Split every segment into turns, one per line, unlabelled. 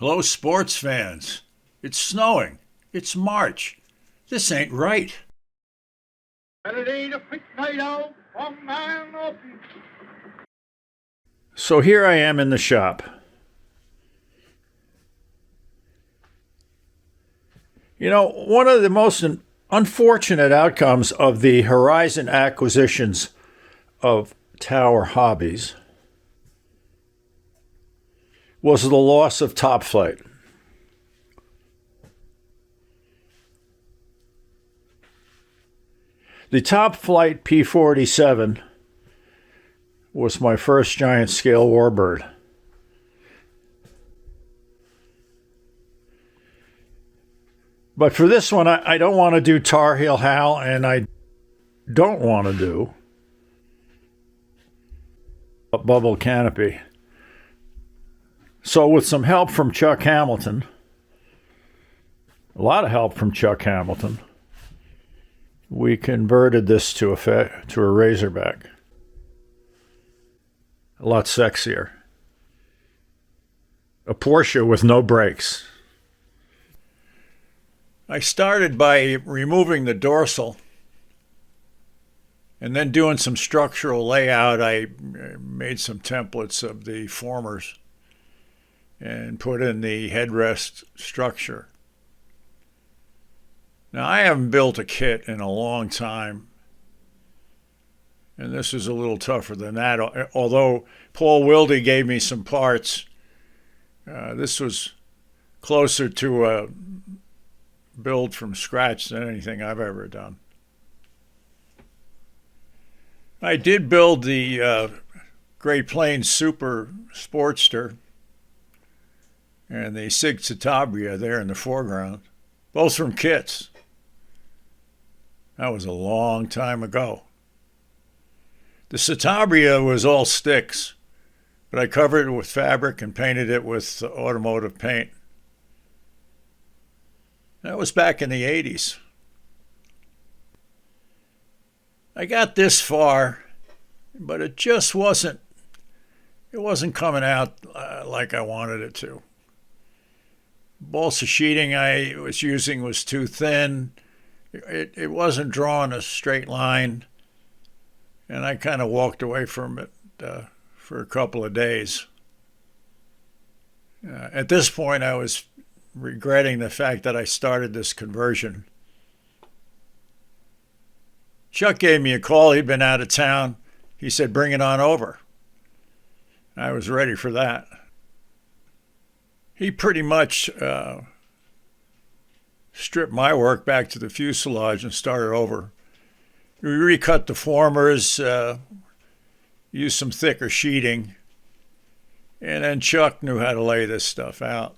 Hello, sports fans. It's snowing. It's March. This ain't right. So here I am in the shop. You know, one of the most unfortunate outcomes of the Horizon acquisitions of Tower Hobbies was the loss of Top Flite. The Top Flite P-47 was my first giant scale warbird. But for this one, I don't want to do Tar Heel Hal, and I don't want to do a bubble canopy. So with some help from Chuck Hamilton, a lot of help from Chuck Hamilton, we converted this to a Razorback. A lot sexier. A Porsche with no brakes. I started by removing the dorsal and then doing some structural layout. I made some templates of the formers and put in the headrest structure. Now, I haven't built a kit in a long time, and this is a little tougher than that. Although Paul Wilde gave me some parts, this was closer to a build from scratch than anything I've ever done. I did build the Great Plains Super Sportster and the Sig Citabria there in the foreground, both from kits. That was a long time ago. The Citabria was all sticks, but I covered it with fabric and painted it with automotive paint. That was back in the 80s. I got this far, but it just wasn't coming out like I wanted it to. Balsa sheeting I was using was too thin. It wasn't drawing a straight line, and I kind of walked away from it for a couple of days. At this point, I was regretting the fact that I started this conversion. Chuck gave me a call. He'd been out of town. He said, "Bring it on over." I was ready for that. He pretty much stripped my work back to the fuselage and started over. We recut the formers, used some thicker sheeting, and then Chuck knew how to lay this stuff out.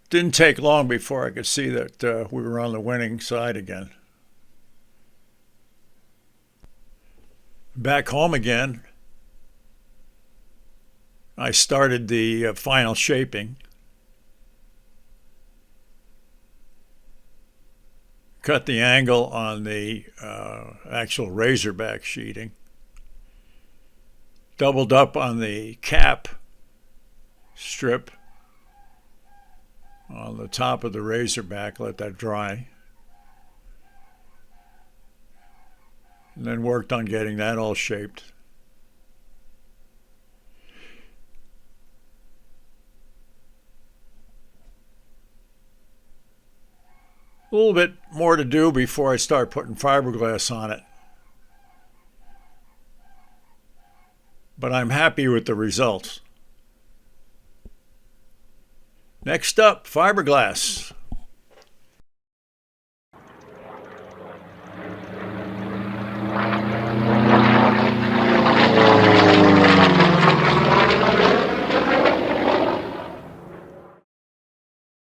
Didn't take long before I could see that we were on the winning side again. Back home again, I started the final shaping. Cut the angle on the actual Razorback sheeting. Doubled up on the cap strip on the top of the Razorback, let that dry. And then worked on getting that all shaped. A little bit more to do before I start putting fiberglass on it. But I'm happy with the results. Next up, fiberglass.